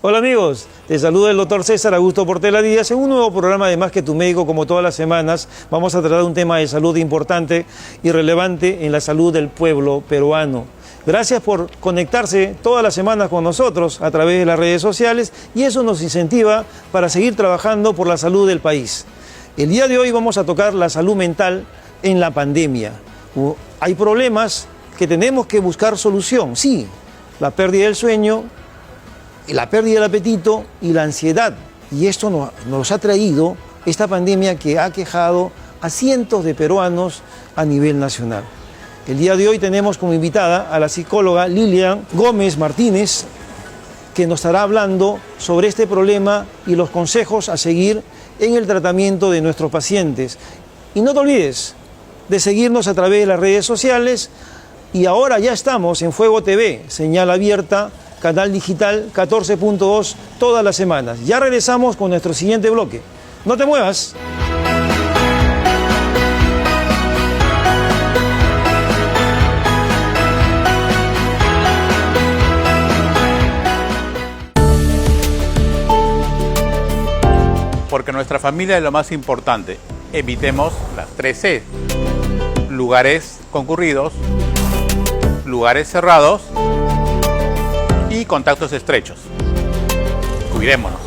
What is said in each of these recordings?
Hola amigos, te saluda el doctor César Augusto Portela Díaz en un nuevo programa de Más que tu médico. Como todas las semanas vamos a tratar un tema de salud importante y relevante en la salud del pueblo peruano. Gracias por conectarse todas las semanas con nosotros a través de las redes sociales y eso nos incentiva para seguir trabajando por la salud del país. El día de hoy vamos a tocar la salud mental en la pandemia. Hay problemas que tenemos que buscar solución, sí, la pérdida del sueño, la pérdida del apetito y la ansiedad. Y esto nos ha traído esta pandemia que ha aquejado a cientos de peruanos a nivel nacional. El día de hoy tenemos como invitada a la psicóloga Lilian Gómez Martínez, que nos estará hablando sobre este problema y los consejos a seguir en el tratamiento de nuestros pacientes. Y no te olvides de seguirnos a través de las redes sociales. Y ahora ya estamos en Fuego TV, señal abierta, canal digital 14.2 todas las semanas. Ya regresamos con nuestro siguiente bloque. No te muevas. Porque nuestra familia es lo más importante. Evitemos las 3 C. Lugares concurridos, lugares cerrados y contactos estrechos. Cuidémonos.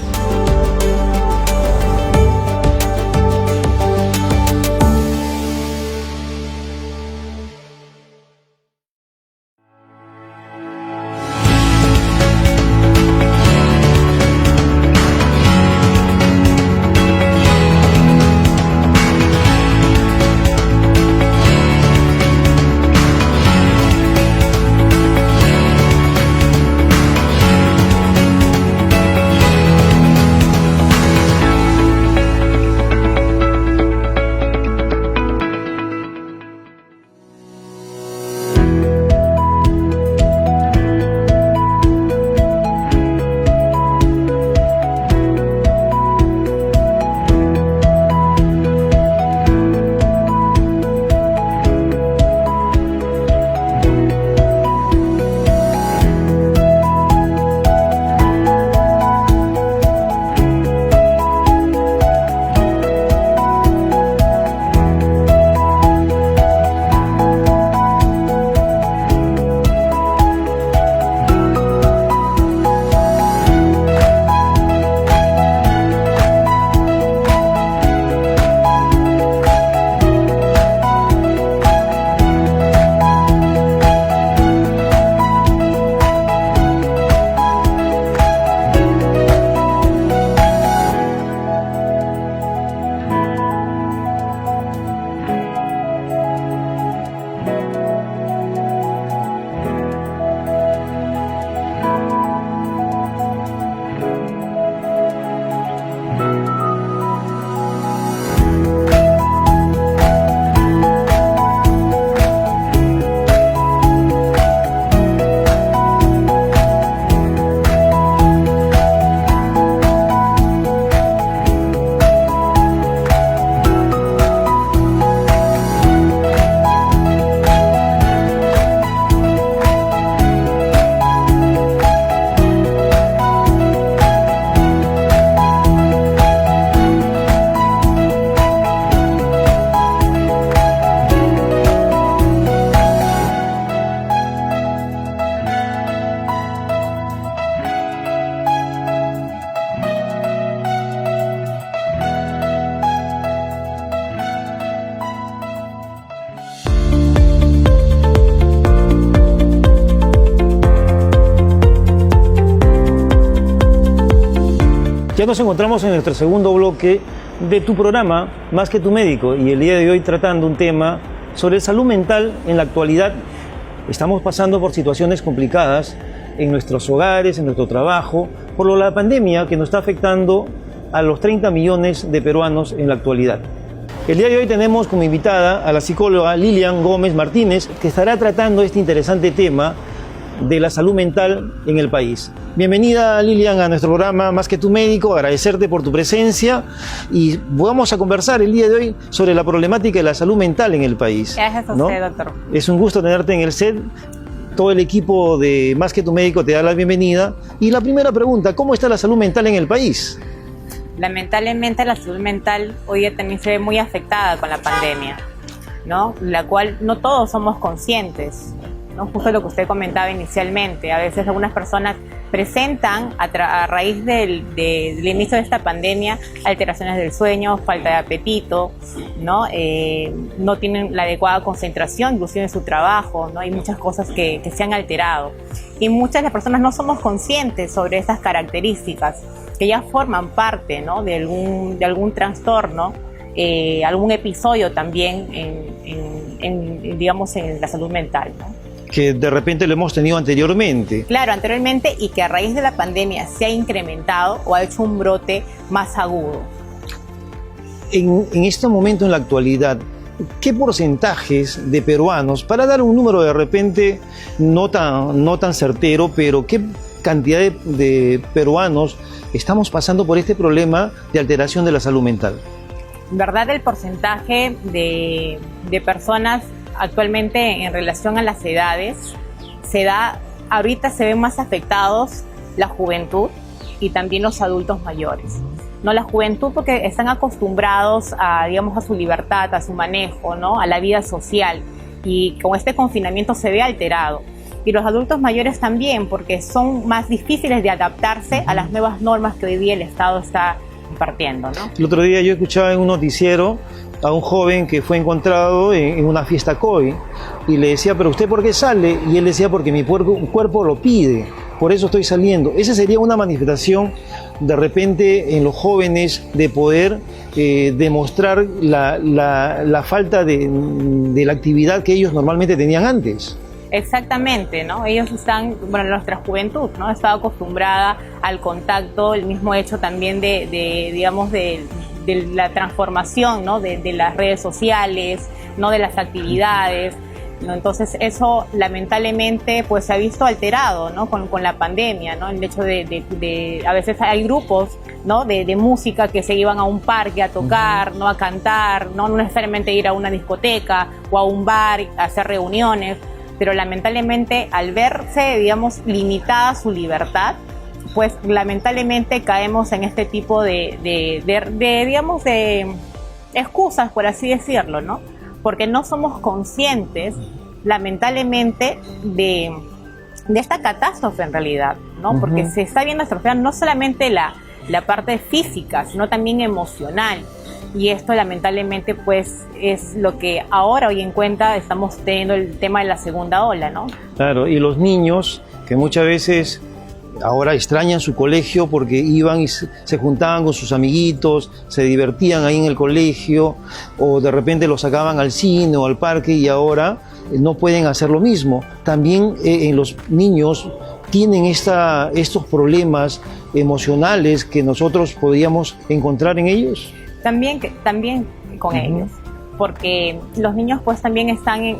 Ya nos encontramos en nuestro segundo bloque de tu programa, Más que tu médico, y el día de hoy tratando un tema sobre salud mental en la actualidad. Estamos pasando por situaciones complicadas en nuestros hogares, en nuestro trabajo, por la pandemia que nos está afectando a los 30 millones de peruanos en la actualidad. El día de hoy tenemos como invitada a la psicóloga Lilian Gómez Martínez, que estará tratando este interesante tema de la salud mental en el país. Bienvenida, Lilian, a nuestro programa Más que tu médico. Agradecerte por tu presencia y vamos a conversar el día de hoy sobre la problemática de la salud mental en el país. Gracias a usted, doctor. Es un gusto tenerte en el set todo el equipo de Más que tu médico te da la bienvenida. Y la primera pregunta, ¿cómo está la salud mental en el país? Lamentablemente la salud mental hoy día también se ve muy afectada con la pandemia, ¿no? La cual no todos somos conscientes, ¿no? Justo lo que usted comentaba inicialmente, a veces algunas personas presentan a raíz del inicio de esta pandemia alteraciones del sueño, falta de apetito, ¿no? No tienen la adecuada concentración, inclusive en su trabajo, ¿no? Hay muchas cosas que se han alterado y muchas de las personas no somos conscientes sobre estas características que ya forman parte, ¿no? de algún trastorno, algún episodio también digamos, en la salud mental, ¿no? Que de repente lo hemos tenido anteriormente. Claro, anteriormente, y que a raíz de la pandemia se ha incrementado o ha hecho un brote más agudo. En este momento, en la actualidad, ¿qué porcentajes de peruanos, para dar un número de repente no tan certero, pero qué cantidad de peruanos estamos pasando por este problema de alteración de la salud mental? En verdad, el porcentaje de personas actualmente en relación a las edades ahorita se ven más afectados la juventud y también los adultos mayores. No, la juventud porque están acostumbrados a, digamos, a su libertad, a su manejo, ¿no? A la vida social, y con este confinamiento se ve alterado. Y los adultos mayores también, porque son más difíciles de adaptarse a las nuevas normas que hoy día el Estado está impartiendo, ¿no? El otro día yo escuchaba en un noticiero a un joven que fue encontrado en una fiesta COI y le decía, ¿pero usted por qué sale? Y él decía, porque mi cuerpo lo pide, por eso estoy saliendo. Esa sería una manifestación de repente en los jóvenes de poder demostrar la falta de la actividad que ellos normalmente tenían antes. Exactamente, ¿no? Ellos están, bueno, nuestra juventud, ¿no? Estaba acostumbrada al contacto, el mismo hecho también digamos, de la transformación, ¿no? De las redes sociales, ¿no? De las actividades, ¿no? Entonces eso lamentablemente pues se ha visto alterado, ¿no? Con la pandemia, ¿no? El hecho de a veces hay grupos, ¿no? de música que se iban a un parque a tocar, ¿no? A cantar, no necesariamente ir a una discoteca o a un bar a hacer reuniones, pero lamentablemente al verse, digamos, limitada su libertad, pues lamentablemente caemos en este tipo digamos, de excusas, por así decirlo, ¿no? Porque no somos conscientes, lamentablemente, de esta catástrofe en realidad, ¿no? Porque se está viendo atrofiar no solamente la parte física, sino también emocional. Y esto lamentablemente pues es lo que ahora hoy en cuenta estamos teniendo el tema de la segunda ola, ¿no? Claro, y los niños que muchas veces ahora extrañan su colegio porque iban y se juntaban con sus amiguitos, se divertían ahí en el colegio, o de repente los sacaban al cine o al parque y ahora no pueden hacer lo mismo. También en los niños tienen estos problemas emocionales que nosotros podríamos encontrar en ellos. También con ellos, porque los niños pues también están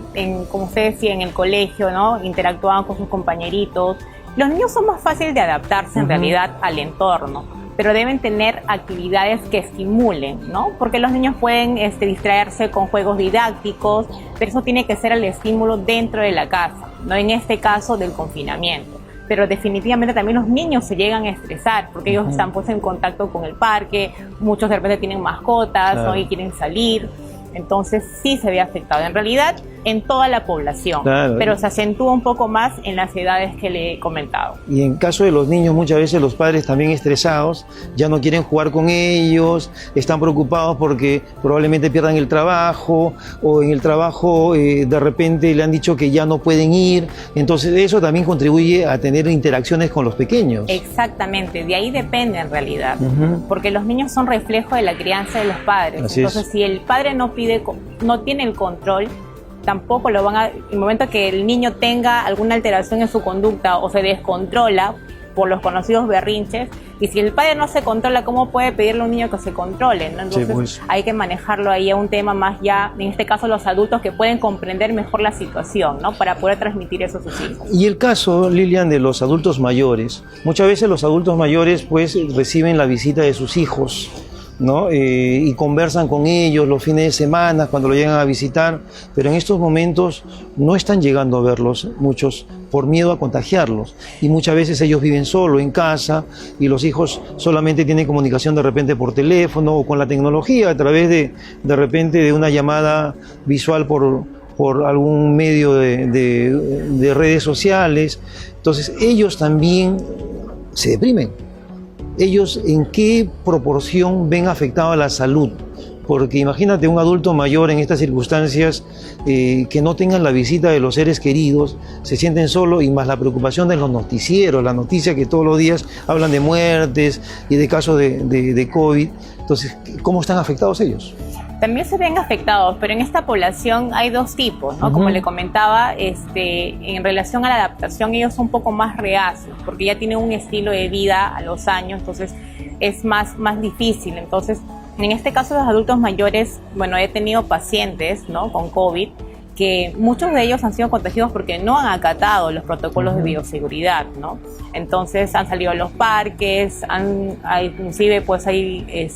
como usted decía, en el colegio, ¿no? Interactuaban con sus compañeritos. Los niños son más fáciles de adaptarse en realidad al entorno, pero deben tener actividades que estimulen, ¿no? Porque los niños pueden distraerse con juegos didácticos, pero eso tiene que ser el estímulo dentro de la casa, no en este caso del confinamiento. Pero definitivamente también los niños se llegan a estresar porque ellos están pues en contacto con el parque, muchos de repente tienen mascotas, claro, ¿no? Y quieren salir, entonces sí se ve afectado en realidad en toda la población, claro, pero se acentúa un poco más en las edades que le he comentado. Y en caso de los niños, muchas veces los padres también estresados, ya no quieren jugar con ellos, están preocupados porque probablemente pierdan el trabajo, o en el trabajo de repente le han dicho que ya no pueden ir, entonces eso también contribuye a tener interacciones con los pequeños. Exactamente, de ahí depende en realidad, porque los niños son reflejo de la crianza de los padres. Así entonces es. Si el padre no tiene el control, tampoco lo van a, en el momento que el niño tenga alguna alteración en su conducta o se descontrola por los conocidos berrinches, y si el padre no se controla, ¿cómo puede pedirle a un niño que se controle, ¿no? Entonces sí, pues, hay que manejarlo ahí a un tema más ya, en este caso los adultos que pueden comprender mejor la situación, ¿no? Para poder transmitir eso a sus hijos. Y el caso, Lilian, de los adultos mayores, muchas veces los adultos mayores pues reciben la visita de sus hijos, ¿no? Y conversan con ellos los fines de semana cuando lo llegan a visitar, pero en estos momentos no están llegando a verlos muchos por miedo a contagiarlos, y muchas veces ellos viven solo en casa y los hijos solamente tienen comunicación de repente por teléfono o con la tecnología a través de repente de una llamada visual por algún medio de redes sociales. Entonces ellos también se deprimen. Ellos en qué proporción ven afectada la salud, porque imagínate un adulto mayor en estas circunstancias que no tengan la visita de los seres queridos, se sienten solos, y más la preocupación de los noticieros, la noticia que todos los días hablan de muertes y de casos de COVID. Entonces, ¿cómo están afectados ellos? También se ven afectados, pero en esta población hay dos tipos, ¿no? Como le comentaba, en relación a la adaptación, ellos son un poco más reacios, porque ya tienen un estilo de vida a los años, entonces es más difícil. Entonces, en este caso, los adultos mayores, bueno, he tenido pacientes, ¿no?, con COVID, que muchos de ellos han sido contagiados porque no han acatado los protocolos de bioseguridad, ¿no? Entonces han salido a los parques, inclusive pues hay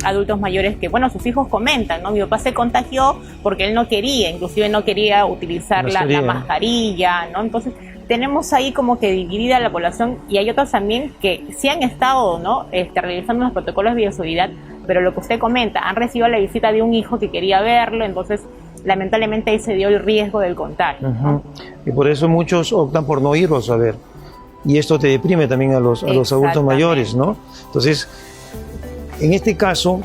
adultos mayores que, bueno, sus hijos comentan, ¿no? Mi papá se contagió porque él no quería, inclusive no quería utilizar la mascarilla, ¿no? Entonces tenemos ahí como que dividida la población, y hay otros también que sí han estado, ¿no?, realizando los protocolos de bioseguridad, pero lo que usted comenta, han recibido la visita de un hijo que quería verlo, entonces lamentablemente ahí se dio el riesgo del contagio, ¿no? Y por eso muchos optan por no irlos a ver, y esto te deprime también a los adultos mayores, ¿no? Entonces, en este caso,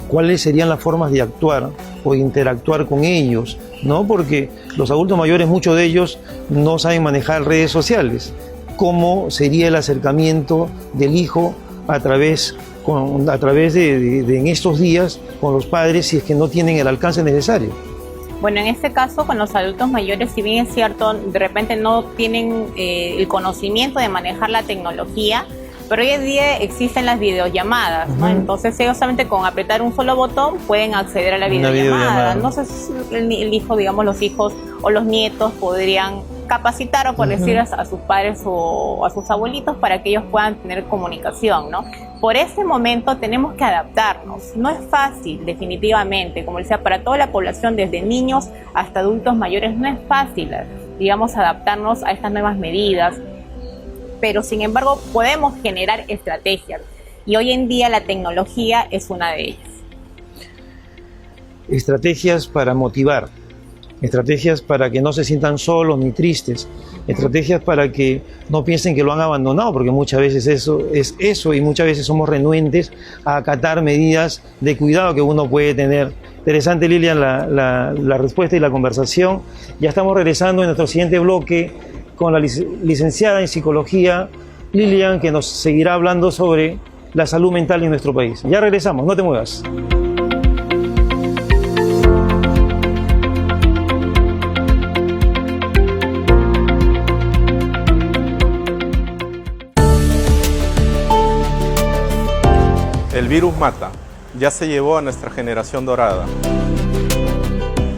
¿cuáles serían las formas de actuar o interactuar con ellos, ¿no? Porque los adultos mayores, muchos de ellos no saben manejar redes sociales. ¿Cómo sería el acercamiento del hijo a través de en estos días con los padres, si es que no tienen el alcance necesario? Bueno, en este caso con los adultos mayores, si bien es cierto, de repente no tienen el conocimiento de manejar la tecnología, pero hoy en día existen las videollamadas, ¿no? Entonces ellos solamente con apretar un solo botón pueden acceder a la videollamada. Entonces el hijo, digamos, los hijos o los nietos podrían capacitar o por decir a sus padres o a sus abuelitos para que ellos puedan tener comunicación, ¿no? Por ese momento tenemos que adaptarnos. No es fácil, definitivamente, como decía, para toda la población, desde niños hasta adultos mayores, no es fácil, digamos, adaptarnos a estas nuevas medidas, pero sin embargo podemos generar estrategias, y hoy en día la tecnología es una de ellas. Estrategias para motivar, estrategias para que no se sientan solos ni tristes, estrategias para que no piensen que lo han abandonado, porque muchas veces eso es eso, y muchas veces somos renuentes a acatar medidas de cuidado que uno puede tener. Interesante, Lilian, la respuesta y la conversación. Ya estamos regresando en nuestro siguiente bloque con la licenciada en psicología Lilian, que nos seguirá hablando sobre la salud mental en nuestro país. Ya regresamos, no te muevas. El virus mata, ya se llevó a nuestra generación dorada.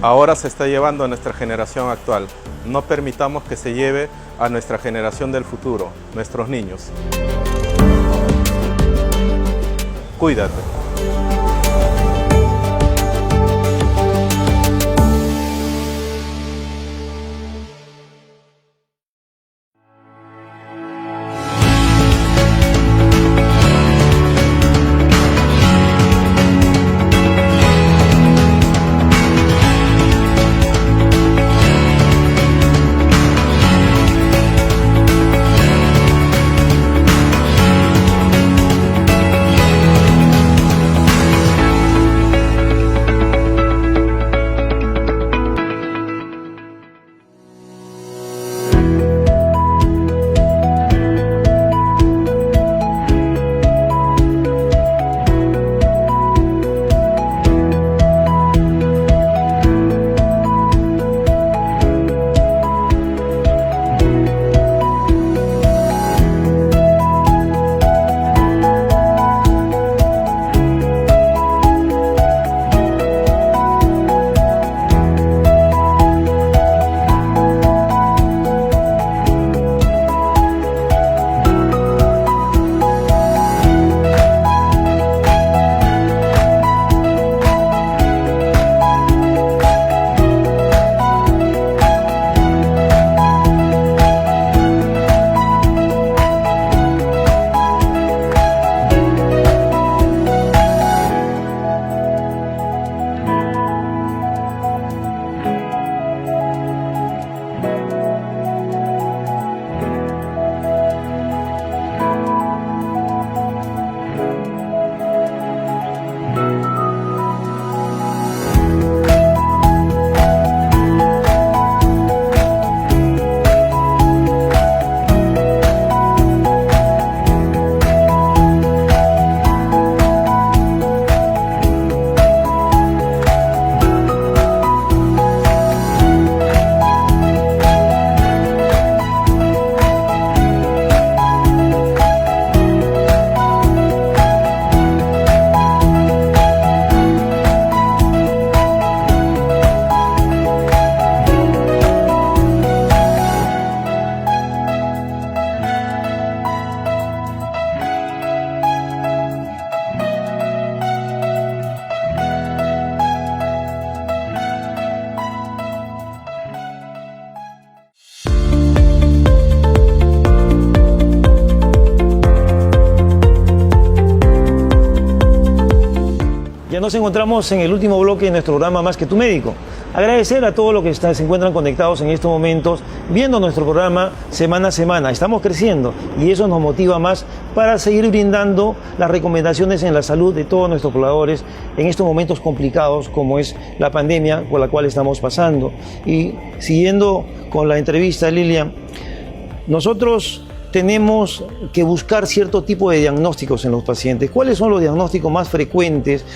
Ahora se está llevando a nuestra generación actual. No permitamos que se lleve a nuestra generación del futuro, nuestros niños. Cuídate. nos encontramos en el último bloque de nuestro programa Más que tu médico. Agradecer a todos los que se encuentran conectados en estos momentos, viendo nuestro programa semana a semana. Estamos creciendo y eso nos motiva más para seguir brindando las recomendaciones en la salud de todos nuestros pobladores en estos momentos complicados como es la pandemia por la cual estamos pasando. Y siguiendo con la entrevista, Lilian, nosotros tenemos que buscar cierto tipo de diagnósticos en los pacientes. ¿Cuáles son los diagnósticos más frecuentes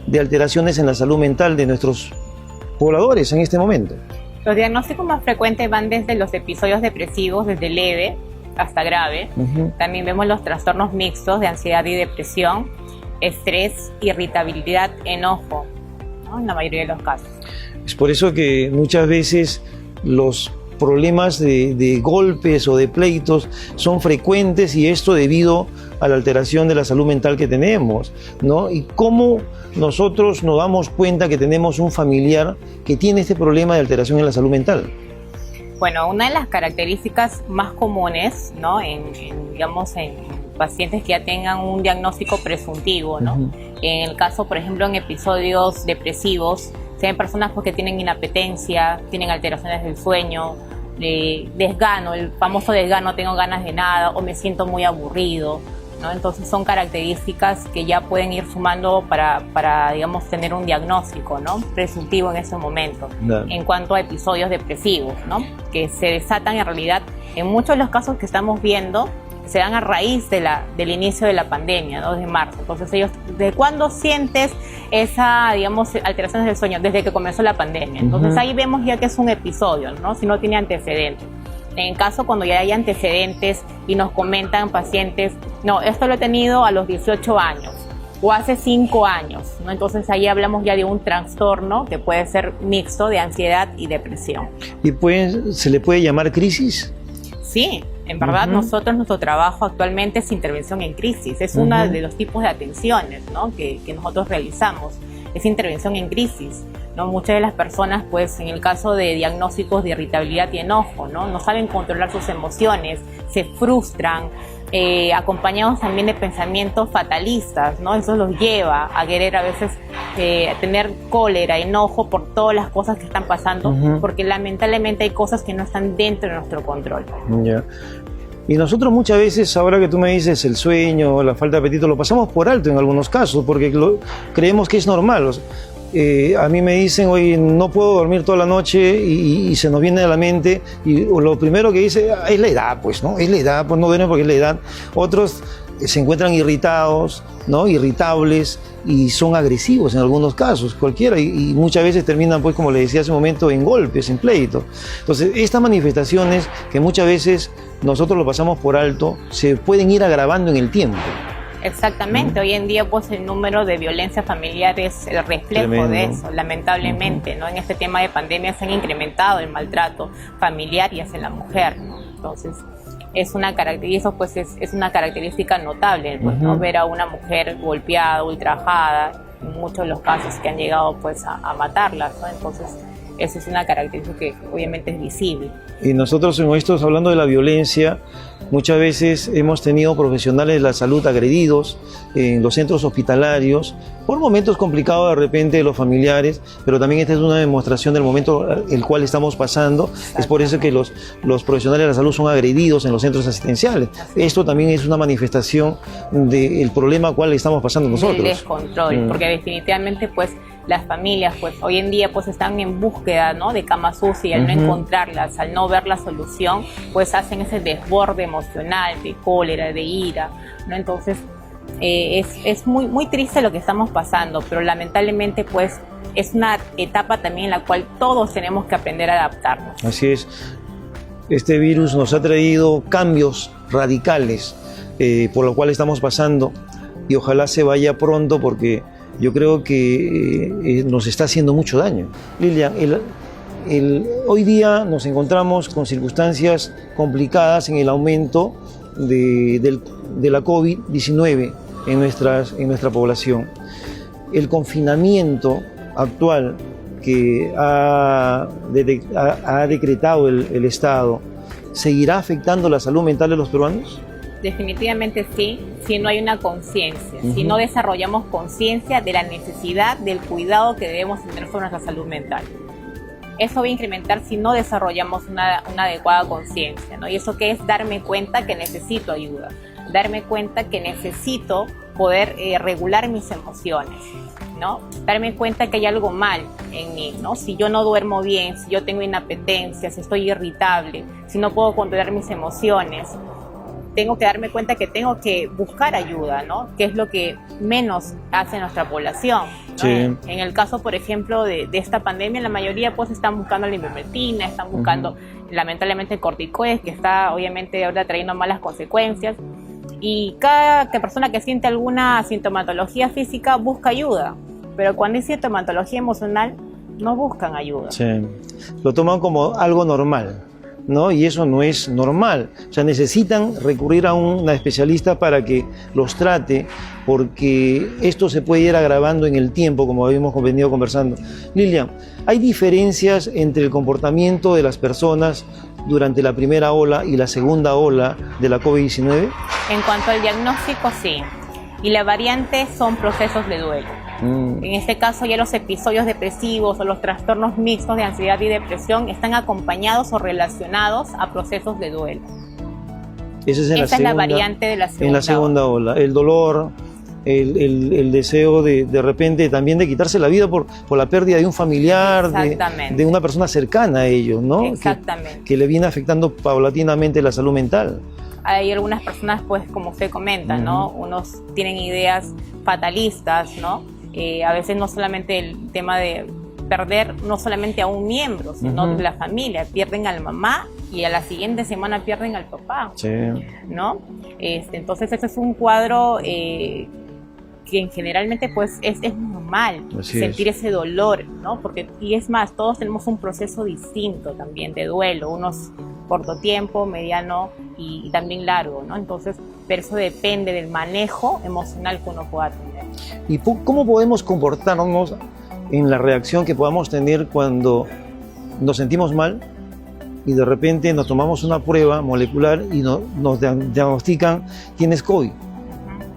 de alteraciones en la salud mental de nuestros pobladores en este momento? Los diagnósticos más frecuentes van desde los episodios depresivos, desde leve hasta grave. También vemos los trastornos mixtos de ansiedad y depresión, estrés, irritabilidad, enojo, ¿no? En la mayoría de los casos. Es por eso que muchas veces los problemas de golpes o de pleitos son frecuentes, y esto debido a la alteración de la salud mental que tenemos, ¿no? Y cómo nosotros nos damos cuenta que tenemos un familiar que tiene este problema de alteración en la salud mental. Bueno, una de las características más comunes, ¿no? Digamos, en pacientes que ya tengan un diagnóstico presuntivo, ¿no? En el caso, por ejemplo, en episodios depresivos, se ven personas que tienen inapetencia, tienen alteraciones del sueño, desgano, el famoso desgano, tengo ganas de nada o me siento muy aburrido, ¿no? Entonces son características que ya pueden ir sumando para digamos, tener un diagnóstico, ¿no? Presuntivo en ese momento. En cuanto a episodios depresivos, ¿no? Que se desatan en realidad en muchos de los casos que estamos viendo, se dan a raíz del inicio de la pandemia, ¿no? Desde marzo. Entonces ellos, ¿desde cuándo sientes esa, digamos, alteraciones del sueño? Desde que comenzó la pandemia. Entonces ahí vemos ya que es un episodio, ¿no? Si no tiene antecedentes. En caso cuando ya hay antecedentes y nos comentan pacientes, no, esto lo he tenido a los 18 años o hace 5 años, ¿no? Entonces ahí hablamos ya de un trastorno que puede ser mixto de ansiedad y depresión. ¿Y se le puede llamar crisis? Sí, en verdad nosotros, nuestro trabajo actualmente es intervención en crisis, es uno de los tipos de atenciones, ¿no? que nosotros realizamos, es intervención en crisis, ¿no? Muchas de las personas, pues en el caso de diagnósticos de irritabilidad y enojo, no saben controlar sus emociones, se frustran, acompañados también de pensamientos fatalistas, ¿no? Eso los lleva a querer a veces tener cólera, enojo por todas las cosas que están pasando, porque lamentablemente hay cosas que no están dentro de nuestro control. Ya. Y nosotros muchas veces, ahora que tú me dices el sueño, la falta de apetito, lo pasamos por alto en algunos casos, porque creemos que es normal. O sea, a mí me dicen, oye, no puedo dormir toda la noche, y se nos viene a la mente, y lo primero que dice, es la edad, pues, ¿no? Es la edad, pues no duermen porque es la edad. Otros se encuentran irritados, ¿no? Irritables, y son agresivos en algunos casos, cualquiera, y muchas veces terminan, pues, como le decía hace un momento, en golpes, en pleitos. Entonces, estas manifestaciones que muchas veces nosotros lo pasamos por alto, se pueden ir agravando en el tiempo. Exactamente, hoy en día pues el número de violencia familiar es el reflejo de eso, lamentablemente, ¿no? En este tema de pandemia se han incrementado el maltrato familiar y hacia la mujer, ¿no? Entonces es una característica, pues es una característica notable, pues, ¿no? Ver a una mujer golpeada, ultrajada, en muchos de los casos que han llegado pues a matarlas, ¿no? Entonces eso es una característica que obviamente es visible. Y nosotros en esto, hablando de la violencia, muchas veces hemos tenido profesionales de la salud agredidos en los centros hospitalarios por momentos complicados de repente de los familiares, pero también esta es una demostración del momento el cual estamos pasando. Exacto. Es por eso que los profesionales de la salud son agredidos en los centros asistenciales. Esto también es una manifestación del problema al cual estamos pasando nosotros. El descontrol, porque definitivamente pues las familias pues hoy en día pues están en búsqueda, ¿no? De camas UCI, y al no encontrarlas, al no ver la solución, pues hacen ese desborde emocional de cólera, de ira, ¿no? Entonces es muy triste lo que estamos pasando, pero lamentablemente pues es una etapa también en la cual todos tenemos que aprender a adaptarnos. Así es. Este virus nos ha traído cambios radicales por lo cual estamos pasando, y ojalá se vaya pronto, porque yo creo que nos está haciendo mucho daño. Lilian, hoy día nos encontramos con circunstancias complicadas en el aumento de la COVID-19 en nuestra población. El confinamiento actual que ha decretado el Estado, ¿seguirá afectando la salud mental de los peruanos? Definitivamente sí, si no hay una conciencia, si no desarrollamos conciencia de la necesidad del cuidado que debemos tener sobre nuestra salud mental. Eso va a incrementar si no desarrollamos una adecuada conciencia, ¿no? Y eso que es darme cuenta que necesito ayuda, darme cuenta que necesito poder regular mis emociones, ¿no? Darme cuenta que hay algo mal en mí, ¿no? Si yo no duermo bien, si yo tengo inapetencia, si estoy irritable, si no puedo controlar mis emociones, tengo que darme cuenta que tengo que buscar ayuda, ¿no? Que es lo que menos hace nuestra población, ¿no? Sí. En el caso, por ejemplo, de esta pandemia, la mayoría pues están buscando la ivermectina, están buscando lamentablemente corticoides, que está obviamente ahora trayendo malas consecuencias. Y cada persona que siente alguna sintomatología física busca ayuda, pero cuando hay sintomatología emocional no buscan ayuda. Sí. Lo toman como algo normal, ¿no? Y eso no es normal. O sea, necesitan recurrir a una especialista para que los trate, porque esto se puede ir agravando en el tiempo, como habíamos venido conversando. Lilian, ¿hay diferencias entre el comportamiento de las personas durante la primera ola y la segunda ola de la COVID-19? En cuanto al diagnóstico, sí. Y la variante son procesos de duelo. En este caso ya los episodios depresivos o los trastornos mixtos de ansiedad y depresión están acompañados o relacionados a procesos de duelo. Esa es la variante de la segunda en la segunda ola. El dolor, el deseo de repente también de quitarse la vida por la pérdida de un familiar, de una persona cercana a ellos, ¿no? Exactamente. Que le viene afectando paulatinamente la salud mental. Hay algunas personas, pues, como usted comenta, ¿no? Unos tienen ideas fatalistas, ¿no? A veces no solamente el tema de perder no solamente a un miembro, sino de la familia. Pierden a la mamá y a la siguiente semana pierden al papá, ¿no? Entonces, ese es un cuadro que generalmente pues es normal sentir ese dolor, ¿no? Y es más, todos tenemos un proceso distinto también de duelo, unos corto tiempo, mediano y también largo, ¿no? Entonces, pero eso depende del manejo emocional que uno pueda tener. ¿Y cómo podemos comportarnos en la reacción que podamos tener cuando nos sentimos mal y de repente nos tomamos una prueba molecular y nos diagnostican tienes COVID?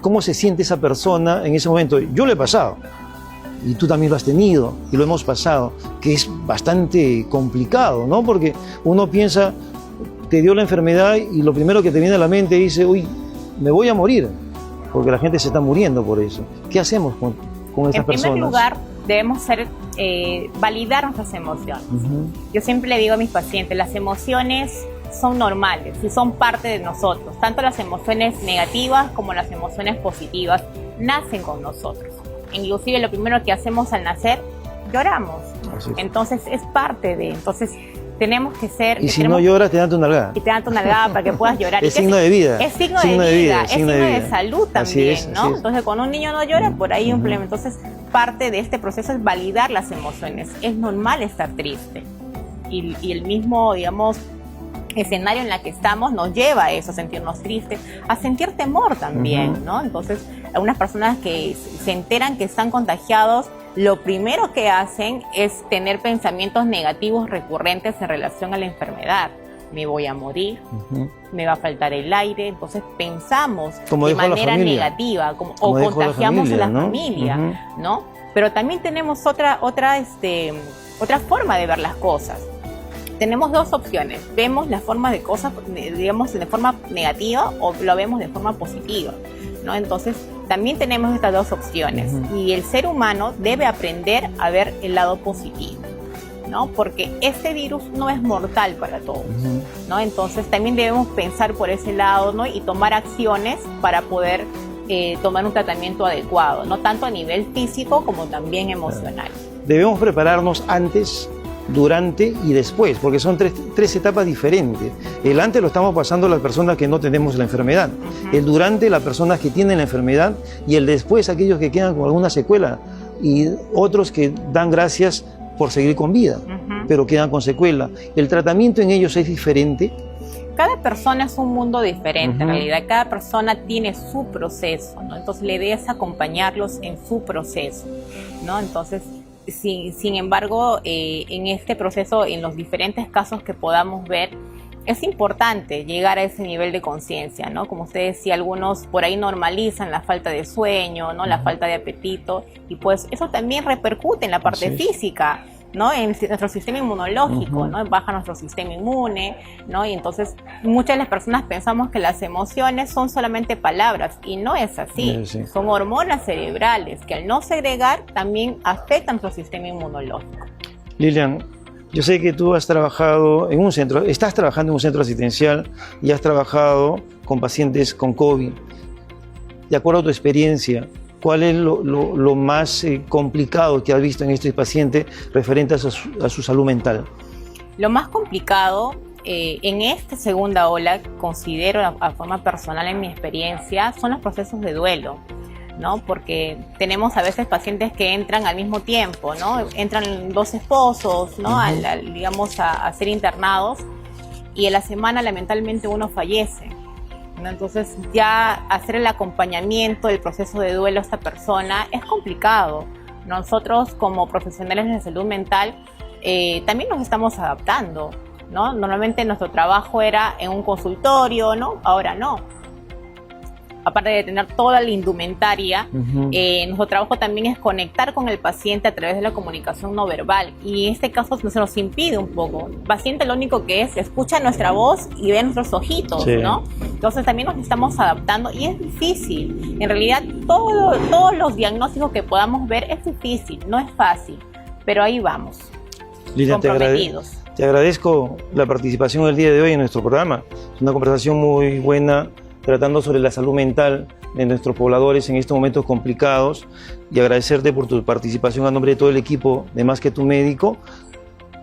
¿Cómo se siente esa persona en ese momento? Yo lo he pasado y tú también lo has tenido y lo hemos pasado, que es bastante complicado, ¿no? Porque uno piensa, te dio la enfermedad y lo primero que te viene a la mente dice, uy, me voy a morir, porque la gente se está muriendo por eso. ¿Qué hacemos con esas personas? En primer lugar, debemos validar nuestras emociones. Yo siempre le digo a mis pacientes, las emociones son normales y son parte de nosotros. Tanto las emociones negativas como las emociones positivas nacen con nosotros. Inclusive lo primero que hacemos al nacer, lloramos. Entonces es parte de... Entonces tenemos que ser... Y si no lloras, te dan tu nalgada. Y te dan tu nalgada para que puedas llorar. Es signo de vida. Es signo de vida, es signo de salud también, ¿no? Entonces cuando un niño no llora, por ahí entonces parte de este proceso es validar las emociones. Es normal estar triste. Y el mismo, digamos, escenario en la que estamos nos lleva a eso, a sentirnos tristes, a sentir temor también, ¿no? Entonces, algunas personas que se enteran que están contagiados, lo primero que hacen es tener pensamientos negativos recurrentes en relación a la enfermedad. Me voy a morir, me va a faltar el aire, entonces pensamos de manera negativa, o contagiamos a la familia, ¿no? Pero también tenemos otra forma de ver las cosas. Tenemos dos opciones, vemos las formas de cosas, digamos, de forma negativa o lo vemos de forma positiva, ¿no? Entonces, también tenemos estas dos opciones y el ser humano debe aprender a ver el lado positivo, ¿no? Porque este virus no es mortal para todos, ¿no? Entonces, también debemos pensar por ese lado, ¿no? Y tomar acciones para poder tomar un tratamiento adecuado, no tanto a nivel físico como también emocional. Debemos prepararnos antes, durante y después, porque son tres etapas diferentes. El antes lo estamos pasando las personas que no tenemos la enfermedad, el durante las personas que tienen la enfermedad y el después aquellos que quedan con alguna secuela y otros que dan gracias por seguir con vida, pero quedan con secuela. El tratamiento en ellos es diferente. Cada persona es un mundo diferente, en realidad. Cada persona tiene su proceso, ¿no? Entonces la idea es acompañarlos en su proceso, ¿no? Entonces, sin embargo, en este proceso, en los diferentes casos que podamos ver, es importante llegar a ese nivel de conciencia, ¿no? Como usted decía, algunos por ahí normalizan la falta de sueño, ¿no? La falta de apetito, y pues eso también repercute en la parte física, ¿no? En nuestro sistema inmunológico, ¿no? Baja nuestro sistema inmune, ¿no? Y entonces muchas de las personas pensamos que las emociones son solamente palabras, y no es así. Son hormonas cerebrales que al no segregar también afectan nuestro sistema inmunológico. Lilian, yo sé que tú has trabajado en un centro, estás trabajando en un centro asistencial y has trabajado con pacientes con COVID. De acuerdo a tu experiencia, ¿cuál es lo más complicado que has visto en este paciente referente a su salud mental? Lo más complicado en esta segunda ola, considero a forma personal en mi experiencia, son los procesos de duelo, ¿no? Porque tenemos a veces pacientes que entran al mismo tiempo, ¿no? Entran 2 esposos, ¿no? Digamos, a ser internados, y en la semana lamentablemente uno fallece, ¿no? Entonces ya hacer el acompañamiento del proceso de duelo a esta persona es complicado. Nosotros como profesionales de salud mental también nos estamos adaptando, ¿no? Normalmente nuestro trabajo era en un consultorio, ¿no? Ahora no. Aparte de tener toda la indumentaria, nuestro trabajo también es conectar con el paciente a través de la comunicación no verbal, y en este caso se nos impide un poco. El paciente lo único que es escucha nuestra voz y ve nuestros ojitos, ¿no? Entonces también nos estamos adaptando, y es difícil. En realidad todos los diagnósticos que podamos ver es difícil, no es fácil, pero ahí vamos, Lilian, comprometidos. Te agradezco la participación el día de hoy en nuestro programa. Es una conversación muy buena, tratando sobre la salud mental de nuestros pobladores en estos momentos complicados, y agradecerte por tu participación a nombre de todo el equipo de Más que tu Médico.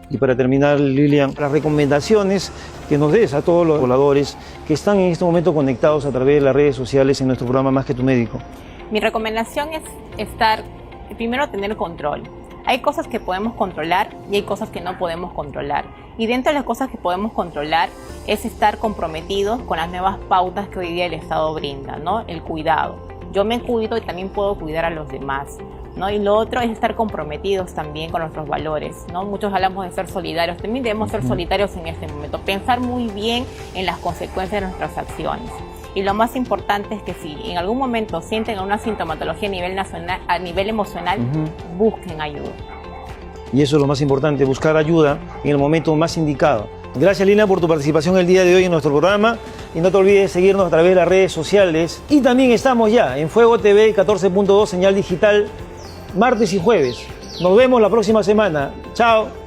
Y para terminar, Lilian, las recomendaciones que nos des a todos los pobladores que están en este momento conectados a través de las redes sociales en nuestro programa Más que tu Médico. Mi recomendación es primero tener control. Hay cosas que podemos controlar y hay cosas que no podemos controlar. Y dentro de las cosas que podemos controlar es estar comprometidos con las nuevas pautas que hoy día el Estado brinda, ¿no? El cuidado. Yo me cuido y también puedo cuidar a los demás, ¿no? Y lo otro es estar comprometidos también con nuestros valores, ¿no? Muchos hablamos de ser solidarios, también debemos ser solidarios en este momento, pensar muy bien en las consecuencias de nuestras acciones. Y lo más importante es que si en algún momento sienten una sintomatología a nivel emocional, busquen ayuda. Y eso es lo más importante, buscar ayuda en el momento más indicado. Gracias, Lilian, por tu participación el día de hoy en nuestro programa. Y no te olvides seguirnos a través de las redes sociales. Y también estamos ya en Fuego TV 14.2, señal digital, martes y jueves. Nos vemos la próxima semana. Chao.